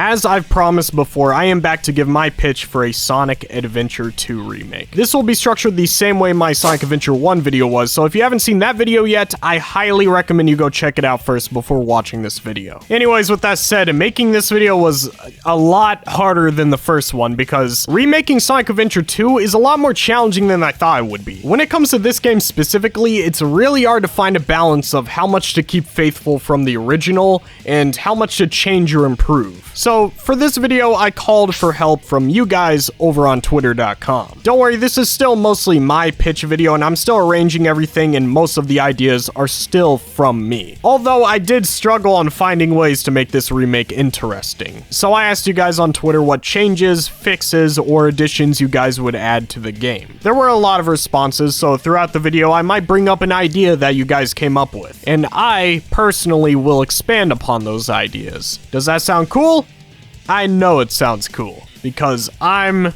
As I've promised before, I am back to give my pitch for a Sonic Adventure 2 remake. This will be structured the same way my Sonic Adventure 1 video was, so if you haven't seen that video yet, I highly recommend you go check it out first before watching this video. Anyways, with that said, making this video was a lot harder than the first one because remaking Sonic Adventure 2 is a lot more challenging than I thought it would be. When it comes to this game specifically, it's really hard to find a balance of how much to keep faithful from the original and how much to change or improve. So for this video, I called for help from you guys over on twitter.com. Don't worry, this is still mostly my pitch video and I'm still arranging everything and most of the ideas are still from me. Although I did struggle on finding ways to make this remake interesting. So I asked you guys on Twitter what changes, fixes, or additions you guys would add to the game. There were a lot of responses, so throughout the video I might bring up an idea that you guys came up with. And I personally will expand upon those ideas. Does that sound cool? I know it sounds cool, because I'm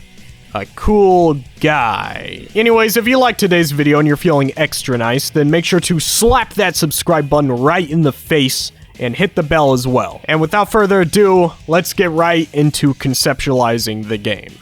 a cool guy. Anyways, if you liked today's video and you're feeling extra nice, then make sure to slap that subscribe button right in the face and hit the bell as well. And without further ado, let's get right into conceptualizing the game.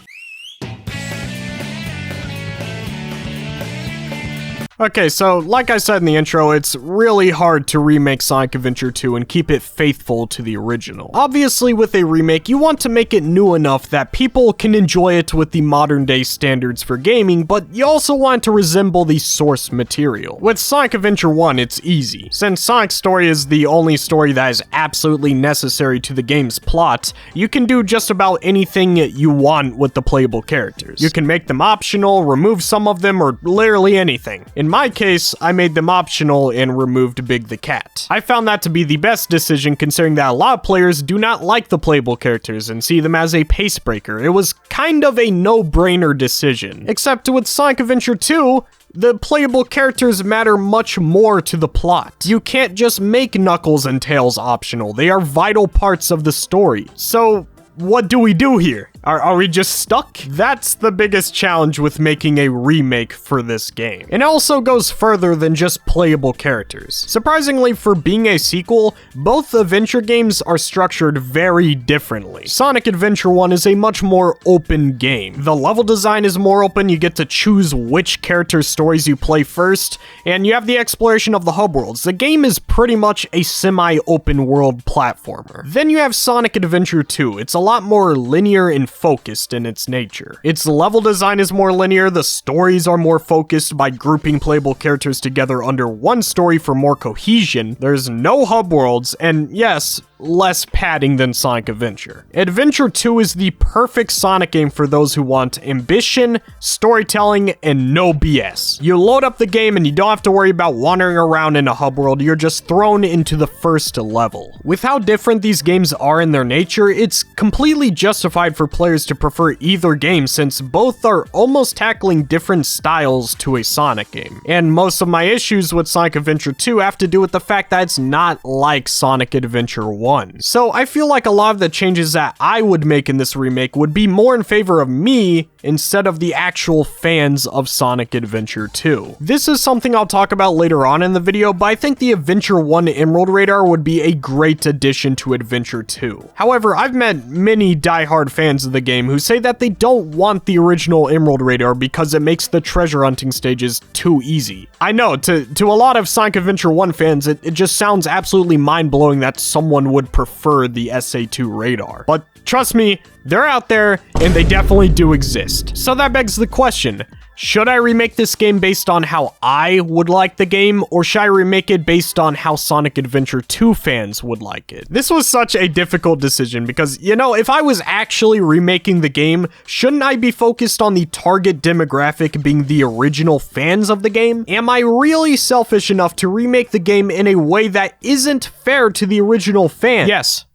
Okay, so like I said in the intro, it's really hard to remake Sonic Adventure 2 and keep it faithful to the original. Obviously, with a remake, you want to make it new enough that people can enjoy it with the modern day standards for gaming, but you also want to resemble the source material. With Sonic Adventure 1, it's easy. Since Sonic's story is the only story that is absolutely necessary to the game's plot, you can do just about anything you want with the playable characters. You can make them optional, remove some of them, or literally anything. In my case, I made them optional and removed Big the Cat. I found that to be the best decision considering that a lot of players do not like the playable characters and see them as a pace breaker. It was kind of a no-brainer decision. Except with Sonic Adventure 2, the playable characters matter much more to the plot. You can't just make Knuckles and Tails optional. They are vital parts of the story. So what do we do here? Are we just stuck? That's the biggest challenge with making a remake for this game. It also goes further than just playable characters. Surprisingly, for being a sequel, both adventure games are structured very differently. Sonic Adventure 1 is a much more open game. The level design is more open, you get to choose which character stories you play first, and you have the exploration of the hub worlds. The game is pretty much a semi-open world platformer. Then you have Sonic Adventure 2. It's a lot more linear and focused in its nature. Its level design is more linear, the stories are more focused by grouping playable characters together under one story for more cohesion. There's no hub worlds, and yes, less padding than Sonic Adventure. Adventure 2 is the perfect Sonic game for those who want ambition, storytelling, and no BS. You load up the game and you don't have to worry about wandering around in a hub world, you're just thrown into the first level. With how different these games are in their nature, it's completely justified for players to prefer either game since both are almost tackling different styles to a Sonic game. And most of my issues with Sonic Adventure 2 have to do with the fact that it's not like Sonic Adventure 1. So I feel like a lot of the changes that I would make in this remake would be more in favor of me instead of the actual fans of Sonic Adventure 2. This is something I'll talk about later on in the video, but I think the Adventure 1 Emerald Radar would be a great addition to Adventure 2. However, I've met many diehard fans of the game who say that they don't want the original Emerald Radar because it makes the treasure hunting stages too easy. I know, to a lot of Sonic Adventure 1 fans, it just sounds absolutely mind-blowing that someone would prefer the SA2 radar. But trust me, they're out there, and they definitely do exist. So that begs the question, should I remake this game based on how I would like the game, or should I remake it based on how Sonic Adventure 2 fans would like it? This was such a difficult decision because, you know, if I was actually remaking the game, shouldn't I be focused on the target demographic being the original fans of the game? Am I really selfish enough to remake the game in a way that isn't fair to the original fan? Yes.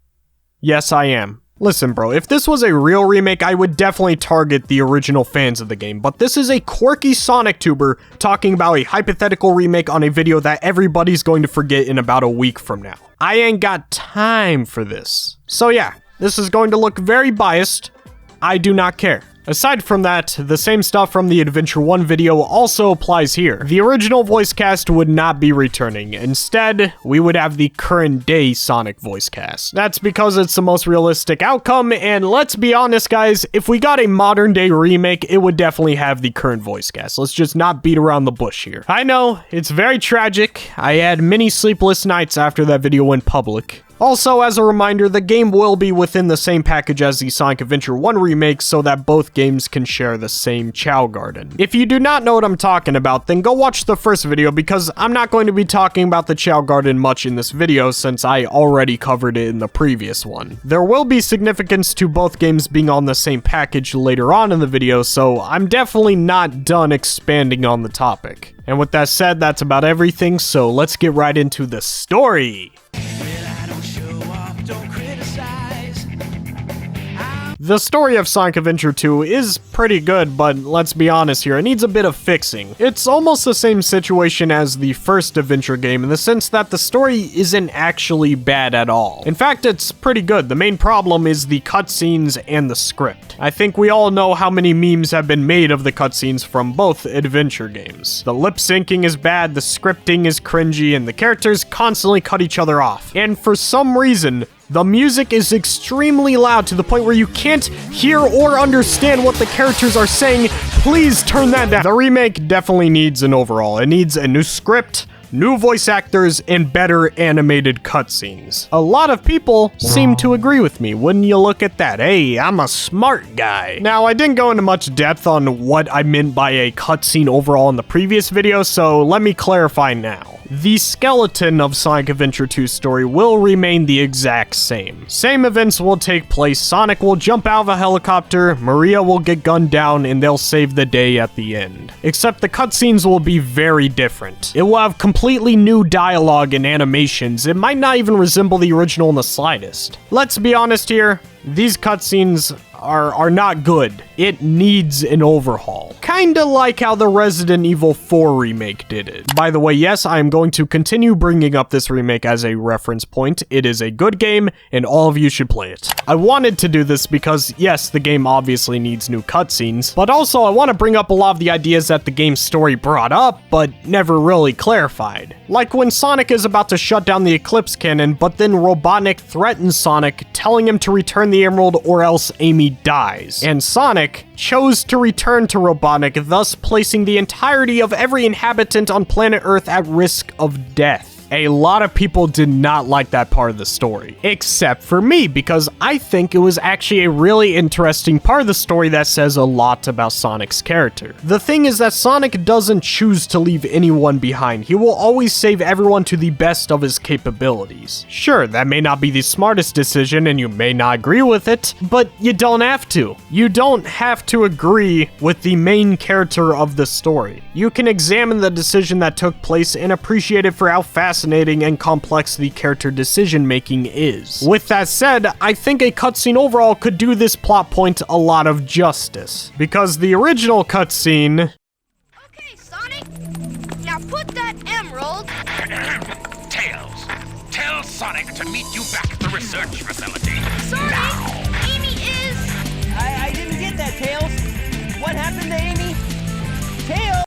Yes, I am. Listen, bro, if this was a real remake, I would definitely target the original fans of the game, but this is a quirky Sonic tuber talking about a hypothetical remake on a video that everybody's going to forget in about a week from now. I ain't got time for this. So yeah, this is going to look very biased. I do not care. Aside from that, the same stuff from the Adventure 1 video also applies here. The original voice cast would not be returning. Instead, we would have the current day Sonic voice cast. That's because it's the most realistic outcome, and let's be honest guys, if we got a modern day remake, it would definitely have the current voice cast. Let's just not beat around the bush here. I know, it's very tragic. I had many sleepless nights after that video went public. Also, as a reminder, the game will be within the same package as the Sonic Adventure 1 remake so that both games can share the same Chow Garden. If you do not know what I'm talking about, then go watch the first video because I'm not going to be talking about the Chow Garden much in this video since I already covered it in the previous one. There will be significance to both games being on the same package later on in the video, so I'm definitely not done expanding on the topic. And with that said, that's about everything, so let's get right into the story! The story of Sonic Adventure 2 is pretty good, but let's be honest here, it needs a bit of fixing. It's almost the same situation as the first Adventure game in the sense that the story isn't actually bad at all. In fact, it's pretty good. The main problem is the cutscenes and the script. I think we all know how many memes have been made of the cutscenes from both Adventure games. The lip syncing is bad, the scripting is cringy, and the characters constantly cut each other off. And for some reason, the music is extremely loud to the point where you can't hear or understand what the characters are saying. Please turn that down. The remake definitely needs an overhaul. It needs a new script, new voice actors, and better animated cutscenes. A lot of people seem to agree with me. Wouldn't you look at that? Hey, I'm a smart guy. Now, I didn't go into much depth on what I meant by a cutscene overall in the previous video, so let me clarify now. The skeleton of Sonic Adventure 2's story will remain the exact same. Same events will take place, Sonic will jump out of a helicopter, Maria will get gunned down, and they'll save the day at the end. Except the cutscenes will be very different. It will have completely new dialogue and animations. It might not even resemble the original in the slightest. Let's be honest here, these cutscenes are not good. It needs an overhaul. Kinda like how the Resident Evil 4 remake did it. By the way, yes, I am going to continue bringing up this remake as a reference point. It is a good game, and all of you should play it. I wanted to do this because, yes, the game obviously needs new cutscenes, but also I want to bring up a lot of the ideas that the game's story brought up, but never really clarified. Like when Sonic is about to shut down the Eclipse Cannon, but then Robotnik threatens Sonic, telling him to return the Emerald or else Amy dies. And Sonic chose to return to Robotnik, thus placing the entirety of every inhabitant on planet Earth at risk of death. A lot of people did not like that part of the story, except for me, because I think it was actually a really interesting part of the story that says a lot about Sonic's character. The thing is that Sonic doesn't choose to leave anyone behind. He will always save everyone to the best of his capabilities. Sure, that may not be the smartest decision and you may not agree with it, but you don't have to. You don't have to agree with the main character of the story. You can examine the decision that took place and appreciate it for how fascinating and complex the character decision-making is. With that said, I think a cutscene overall could do this plot point a lot of justice, because the original cutscene... Okay, Sonic, now put that emerald... Tails, tell Sonic to meet you back at the research facility. Sorry, Now. Amy is... I didn't get that, Tails. What happened to Amy? Tails!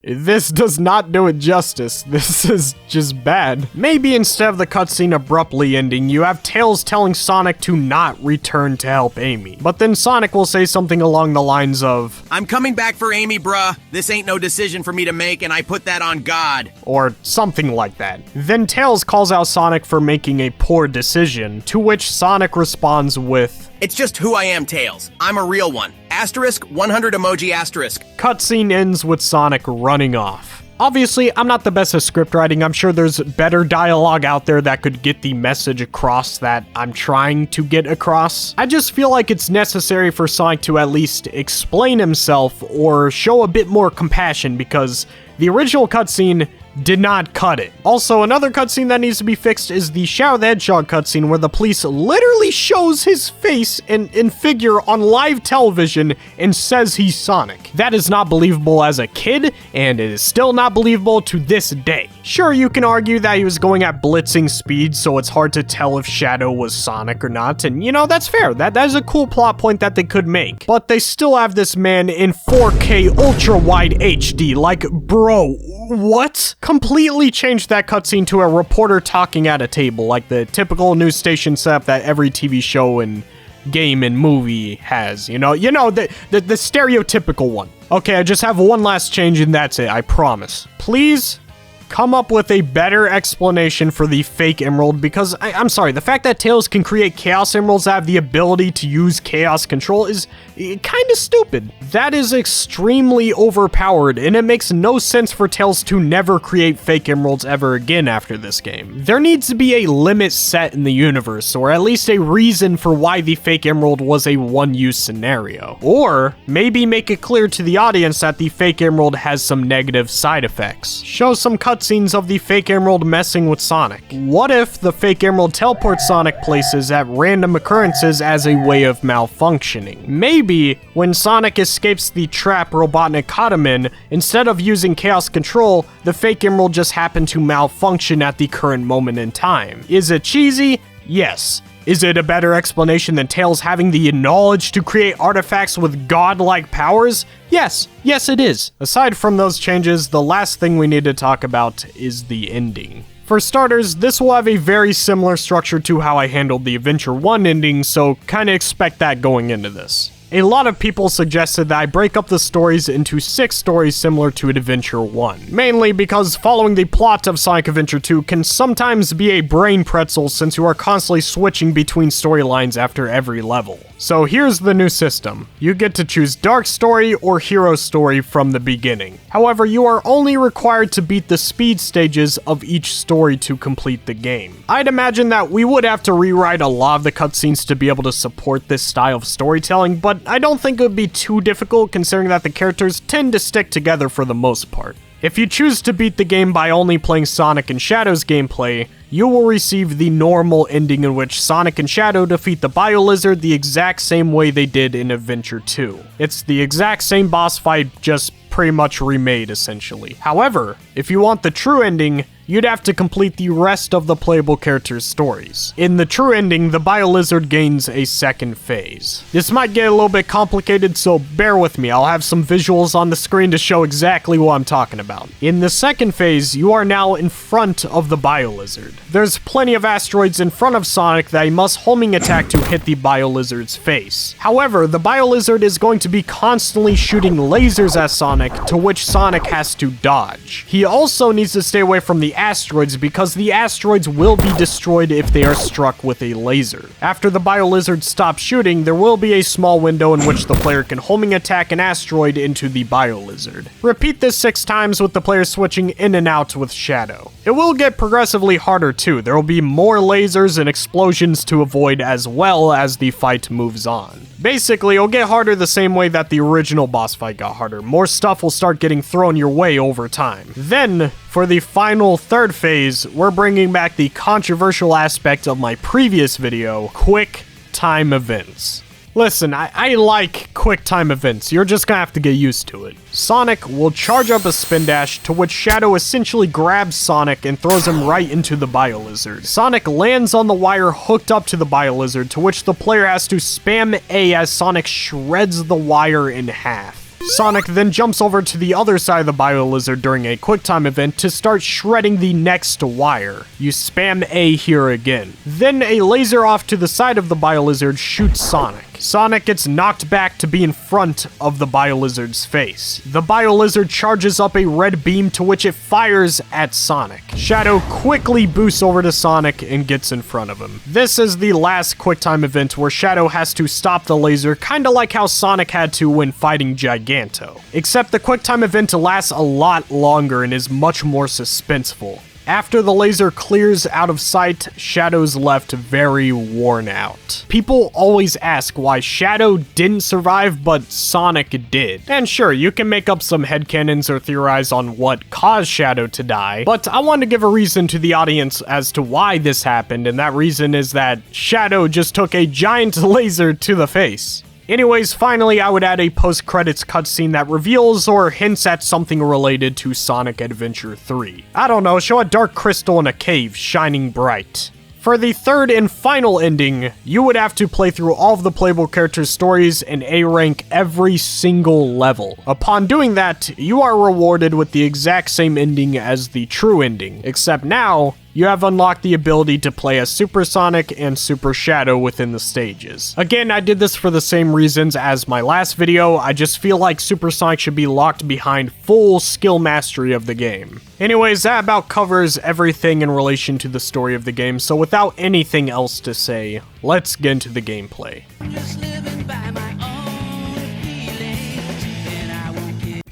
This does not do it justice. This is just bad. Maybe instead of the cutscene abruptly ending, you have Tails telling Sonic to not return to help Amy. But then Sonic will say something along the lines of, I'm coming back for Amy, bruh. This ain't no decision for me to make, and I put that on God. or something like that. Then Tails calls out Sonic for making a poor decision, to which Sonic responds with, It's just who I am, Tails. I'm a real one. Asterisk, 100 emoji asterisk. cutscene ends with Sonic running off. Obviously, I'm not the best at script writing. I'm sure there's better dialogue out there that could get the message across that I'm trying to get across. I just feel like it's necessary for Sonic to at least explain himself or show a bit more compassion, because the original cutscene did not cut it. Also, another cutscene that needs to be fixed is the Shadow the Hedgehog cutscene where the police literally shows his face in figure on live television and says he's Sonic. That is not believable as a kid, and it is still not believable to this day. Sure, you can argue that he was going at blitzing speed, so it's hard to tell if Shadow was Sonic or not, and you know, that's fair. That is a cool plot point that they could make. But they still have this man in 4K ultra-wide HD, like, bro, what? Completely changed that cutscene to a reporter talking at a table, like the typical news station setup that every TV show and game and movie has, you know, the stereotypical one. Okay, I just have one last change and that's it, I promise. Please come up with a better explanation for the fake emerald, because I'm sorry, the fact that Tails can create Chaos Emeralds that have the ability to use Chaos Control is kind of stupid. That is extremely overpowered, and it makes no sense for Tails to never create fake emeralds ever again after this game. There needs to be a limit set in the universe, or at least a reason for why the fake emerald was a one-use scenario. Or maybe make it clear to the audience that the fake emerald has some negative side effects. Show some cutscenes of the fake emerald messing with Sonic. What if the fake emerald teleports Sonic places at random occurrences as a way of malfunctioning? Maybe when Sonic escapes the trap Robotnik caught him in, instead of using Chaos Control, the fake emerald just happened to malfunction at the current moment in time. Is it cheesy? Yes. Is it a better explanation than Tails having the knowledge to create artifacts with godlike powers? Yes. Yes, it is. Aside from those changes, the last thing we need to talk about is the ending. For starters, this will have a very similar structure to how I handled the Adventure 1 ending, so kinda expect that going into this. A lot of people suggested that I break up the stories into 6 stories similar to Adventure 1, mainly because following the plot of Sonic Adventure 2 can sometimes be a brain pretzel since you are constantly switching between storylines after every level. So here's the new system. You get to choose Dark Story or Hero Story from the beginning. However, you are only required to beat the speed stages of each story to complete the game. I'd imagine that we would have to rewrite a lot of the cutscenes to be able to support this style of storytelling, but I don't think it would be too difficult considering that the characters tend to stick together for the most part. If you choose to beat the game by only playing Sonic and Shadow's gameplay, you will receive the normal ending in which Sonic and Shadow defeat the Bio-Lizard the exact same way they did in Adventure 2. It's the exact same boss fight, just pretty much remade essentially. However, if you want the true ending, you'd have to complete the rest of the playable characters' stories. In the true ending, the Bio-Lizard gains a second phase. This might get a little bit complicated, so bear with me. I'll have some visuals on the screen to show exactly what I'm talking about. In the second phase, you are now in front of the Bio-Lizard. There's plenty of asteroids in front of Sonic that he must homing attack to hit the Bio-Lizard's face. However, the Bio-Lizard is going to be constantly shooting lasers at Sonic, to which Sonic has to dodge. He also needs to stay away from the asteroids because the asteroids will be destroyed if they are struck with a laser. After the Bio-Lizard stops shooting, there will be a small window in which the player can homing attack an asteroid into the Bio-Lizard. Repeat this 6 times with the player switching in and out with Shadow. It will get progressively harder too. There will be more lasers and explosions to avoid as well as the fight moves on. Basically, it'll get harder the same way that the original boss fight got harder. More stuff will start getting thrown your way over time. Then, for the final third phase, we're bringing back the controversial aspect of my previous video, quick time events. Listen, I like quick time events. You're just gonna have to get used to it. Sonic will charge up a spin dash, to which Shadow essentially grabs Sonic and throws him right into the Bio-Lizard. Sonic lands on the wire hooked up to the Bio-Lizard, to which the player has to spam A as Sonic shreds the wire in half. Sonic then jumps over to the other side of the Bio-Lizard during a QuickTime event to start shredding the next wire. You spam A here again. Then a laser off to the side of the Bio-Lizard shoots Sonic. Sonic gets knocked back to be in front of the Bio-Lizard's face. The Bio-Lizard charges up a red beam to which it fires at Sonic. Shadow quickly boosts over to Sonic and gets in front of him. This is the last QuickTime event where Shadow has to stop the laser, kinda like how Sonic had to when fighting Giganto. Except the QuickTime event lasts a lot longer and is much more suspenseful. After the laser clears out of sight, Shadow's left very worn out. People always ask why Shadow didn't survive, but Sonic did. And sure, you can make up some headcanons or theorize on what caused Shadow to die, but I want to give a reason to the audience as to why this happened, and that reason is that Shadow just took a giant laser to the face. Anyways, finally, I would add a post-credits cutscene that reveals or hints at something related to Sonic Adventure 3. I don't know, show a dark crystal in a cave shining bright. For the third and final ending, you would have to play through all of the playable characters' stories and A-rank every single level. Upon doing that, you are rewarded with the exact same ending as the true ending, except now, you have unlocked the ability to play as Super Sonic and Super Shadow within the stages. Again, I did this for the same reasons as my last video. I just feel like Super Sonic should be locked behind full skill mastery of the game. Anyways, that about covers everything in relation to the story of the game, so without anything else to say, let's get into the gameplay.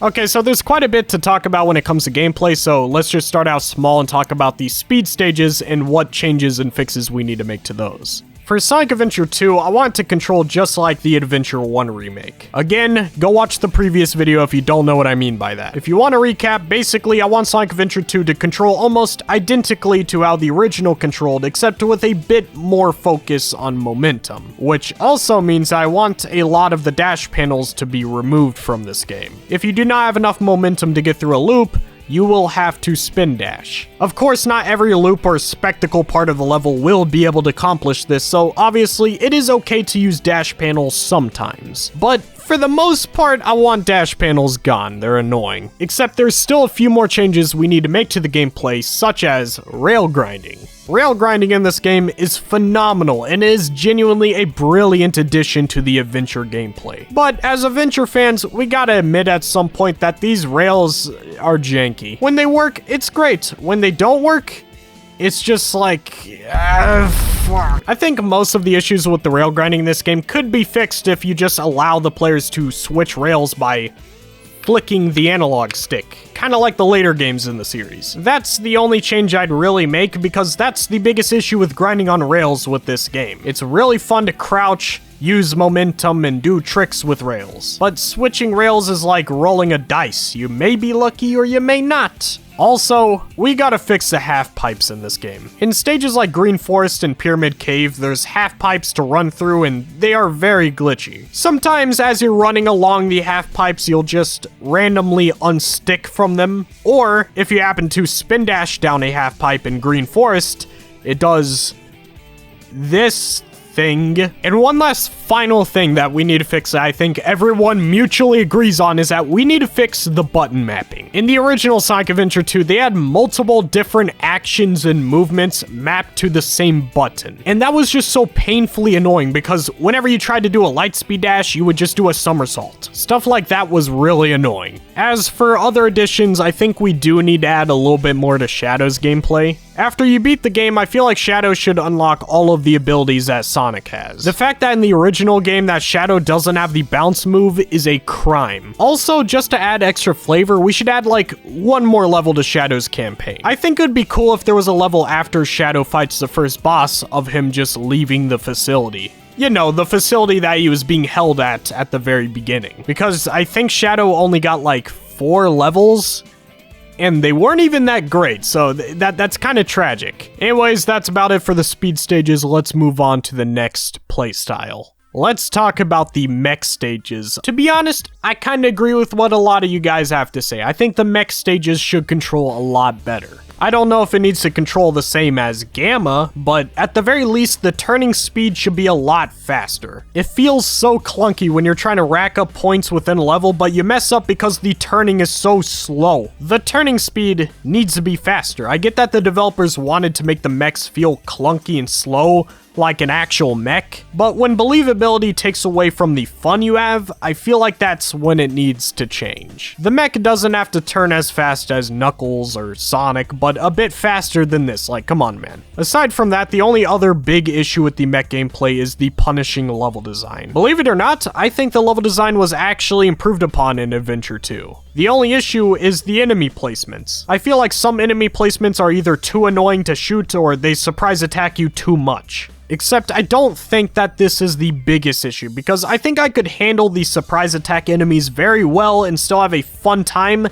Okay, so there's quite a bit to talk about when it comes to gameplay, so let's just start out small and talk about the speed stages and what changes and fixes we need to make to those. For Sonic Adventure 2, I want it to control just like the Adventure 1 remake. Again, go watch the previous video if you don't know what I mean by that. If you want to recap, basically I want Sonic Adventure 2 to control almost identically to how the original controlled, except with a bit more focus on momentum, which also means I want a lot of the dash panels to be removed from this game. If you do not have enough momentum to get through a loop, you will have to spin dash. Of course, not every loop or spectacle part of the level will be able to accomplish this, so obviously it is okay to use dash panels sometimes. But for the most part, I want dash panels gone, they're annoying. Except there's still a few more changes we need to make to the gameplay, such as rail grinding. Rail grinding in this game is phenomenal and is genuinely a brilliant addition to the adventure gameplay. But as adventure fans, we gotta admit at some point that these rails are janky. When they work, it's great. When they don't work, it's just like, fuck. I think most of the issues with the rail grinding in this game could be fixed if you just allow the players to switch rails by flicking the analog stick, kind of like the later games in the series. That's the only change I'd really make because that's the biggest issue with grinding on rails with this game. It's really fun to crouch, use momentum, and do tricks with rails. But switching rails is like rolling a dice. You may be lucky or you may not. Also, we gotta fix the half pipes in this game. In stages like Green Forest and Pyramid Cave, there's half pipes to run through and they are very glitchy. Sometimes as you're running along the half pipes, you'll just randomly unstick from them, or if you happen to spin dash down a half pipe in Green Forest, it does this thing. And one last final thing that we need to fix that I think everyone mutually agrees on is that we need to fix the button mapping. In the original Sonic Adventure 2, they had multiple different actions and movements mapped to the same button. And that was just so painfully annoying because whenever you tried to do a lightspeed dash, you would just do a somersault. Stuff like that was really annoying. As for other additions, I think we do need to add a little bit more to Shadow's gameplay. After you beat the game, I feel like Shadow should unlock all of the abilities that Sonic has. The fact that in the original game that Shadow doesn't have the bounce move is a crime. Also, just to add extra flavor, we should add like one more level to Shadow's campaign. I think it would be cool if there was a level after Shadow fights the first boss of him just leaving the facility. You know, the facility that he was being held at the very beginning. Because I think Shadow only got like 4 levels, and they weren't even that great, so that's kind of tragic. Anyways, that's about it for the speed stages. Let's move on to the next playstyle. Let's talk about the mech stages. To be honest, I kind of agree with what a lot of you guys have to say. I think the mech stages should control a lot better. I don't know if it needs to control the same as Gamma, but at the very least, the turning speed should be a lot faster. It feels so clunky when you're trying to rack up points within a level, but you mess up because the turning is so slow. The turning speed needs to be faster. I get that the developers wanted to make the mechs feel clunky and slow, like an actual mech, but when believability takes away from the fun you have, I feel like that's when it needs to change. The mech doesn't have to turn as fast as Knuckles or Sonic, but a bit faster than this, like come on man. Aside from that, the only other big issue with the mech gameplay is the punishing level design. Believe it or not, I think the level design was actually improved upon in Adventure 2. The only issue is the enemy placements. I feel like some enemy placements are either too annoying to shoot or they surprise attack you too much. Except I don't think that this is the biggest issue, because I think I could handle the surprise attack enemies very well and still have a fun time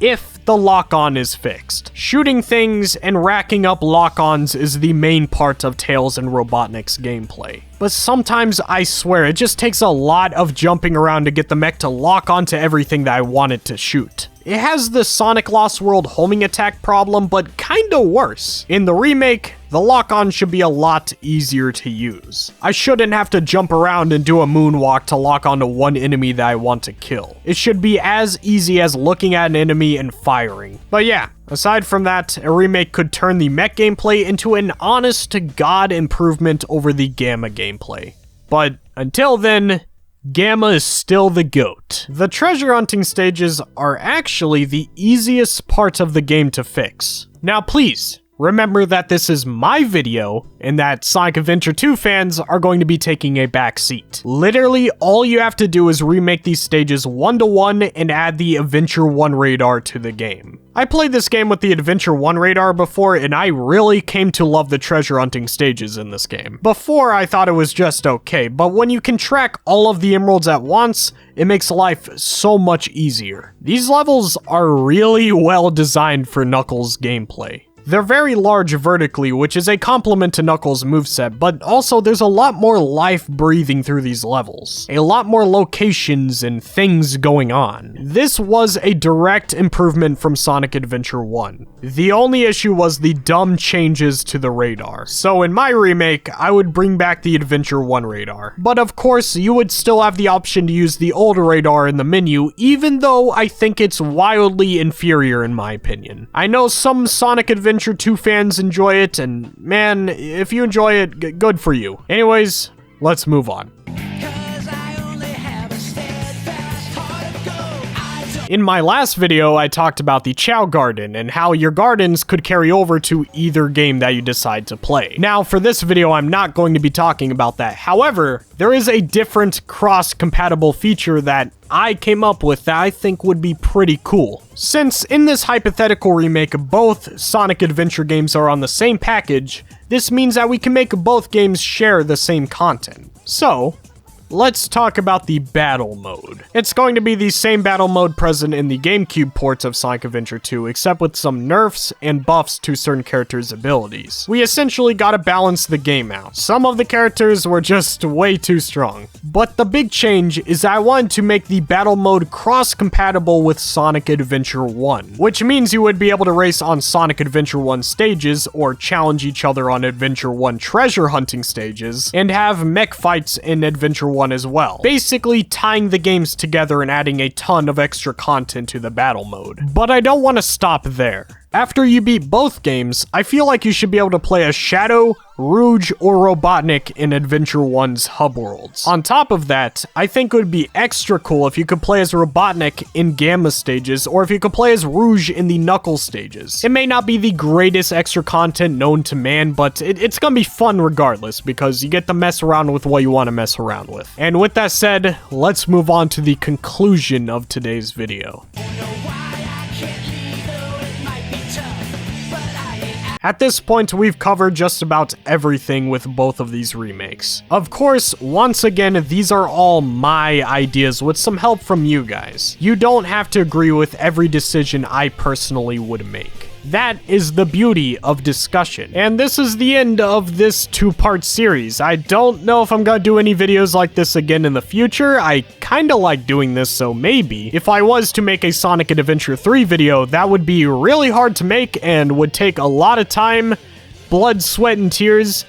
if the lock-on is fixed. Shooting things and racking up lock-ons is the main part of Tails and Robotnik's gameplay. But sometimes, I swear, it just takes a lot of jumping around to get the mech to lock onto everything that I want it to shoot. It has the Sonic Lost World homing attack problem, but kinda worse. In the remake, the lock-on should be a lot easier to use. I shouldn't have to jump around and do a moonwalk to lock onto one enemy that I want to kill. It should be as easy as looking at an enemy and firing. But yeah, aside from that, a remake could turn the mech gameplay into an honest-to-God improvement over the Gamma gameplay. But until then, Gamma is still the GOAT. The treasure hunting stages are actually the easiest part of the game to fix. Now please, remember that this is my video, and that Sonic Adventure 2 fans are going to be taking a back seat. Literally, all you have to do is remake these stages 1-to-1 and add the Adventure 1 radar to the game. I played this game with the Adventure 1 radar before, and I really came to love the treasure hunting stages in this game. Before, I thought it was just okay, but when you can track all of the emeralds at once, it makes life so much easier. These levels are really well designed for Knuckles' gameplay. They're very large vertically, which is a compliment to Knuckles' moveset, but also there's a lot more life breathing through these levels. A lot more locations and things going on. This was a direct improvement from Sonic Adventure 1. The only issue was the dumb changes to the radar. So in my remake, I would bring back the Adventure 1 radar. But of course, you would still have the option to use the old radar in the menu, even though I think it's wildly inferior in my opinion. I know some Sonic Adventure 2 fans enjoy it, and man, if you enjoy it, good for you. Anyways, let's move on. In my last video, I talked about the Chow Garden and how your gardens could carry over to either game that you decide to play. Now, for this video, I'm not going to be talking about that. However, there is a different cross-compatible feature that I came up with that I think would be pretty cool. Since in this hypothetical remake, both Sonic Adventure games are on the same package, this means that we can make both games share the same content. So, let's talk about the battle mode. It's going to be the same battle mode present in the GameCube ports of Sonic Adventure 2, except with some nerfs and buffs to certain characters' abilities. We essentially gotta balance the game out. Some of the characters were just way too strong. But the big change is that I wanted to make the battle mode cross-compatible with Sonic Adventure 1, which means you would be able to race on Sonic Adventure 1 stages, or challenge each other on Adventure 1 treasure hunting stages, and have mech fights in Adventure 1 as well. Basically tying the games together and adding a ton of extra content to the battle mode. But I don't want to stop there. After you beat both games, I feel like you should be able to play as Shadow, Rouge, or Robotnik in Adventure 1's hub worlds. On top of that, I think it would be extra cool if you could play as Robotnik in Gamma stages, or if you could play as Rouge in the Knuckles stages. It may not be the greatest extra content known to man, but it's gonna be fun regardless, because you get to mess around with what you want to mess around with. And with that said, let's move on to the conclusion of today's video. At this point, we've covered just about everything with both of these remakes. Of course, once again, these are all my ideas with some help from you guys. You don't have to agree with every decision I personally would make. That is the beauty of discussion. And this is the end of this two-part series. I don't know if I'm gonna do any videos like this again in the future. I kinda like doing this, so maybe. If I was to make a Sonic Adventure 3 video, that would be really hard to make and would take a lot of time, blood, sweat, and tears.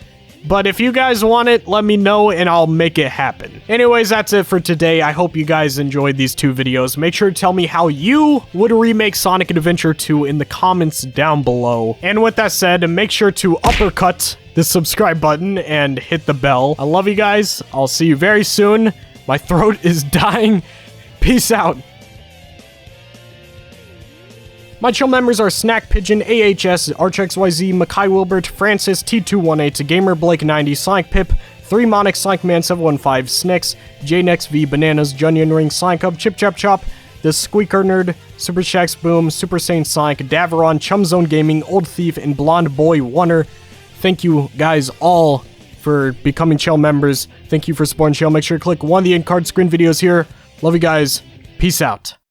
But if you guys want it, let me know and I'll make it happen. Anyways, that's it for today. I hope you guys enjoyed these two videos. Make sure to tell me how you would remake Sonic Adventure 2 in the comments down below. And with that said, make sure to uppercut the subscribe button and hit the bell. I love you guys. I'll see you very soon. My throat is dying. Peace out. My chill members are Snack Pigeon, AHS, ArchXYZ, Makai Wilbert, Francis, T218, Gamer Blake 90, Sonic Pip, 3 Monix, Sonic Man 715, Snix, JNextV, Bananas, Junion Ring, Sonic Up, Chip Chop Chop, The Squeaker Nerd, Super Shax Boom, Super Saiyan Sonic, Daveron, Chumzone Gaming, Old Thief, and Blonde Boy Wonner. Thank you guys all for becoming channel members. Thank you for supporting the channel. Make sure to click one of the in-card screen videos here. Love you guys. Peace out.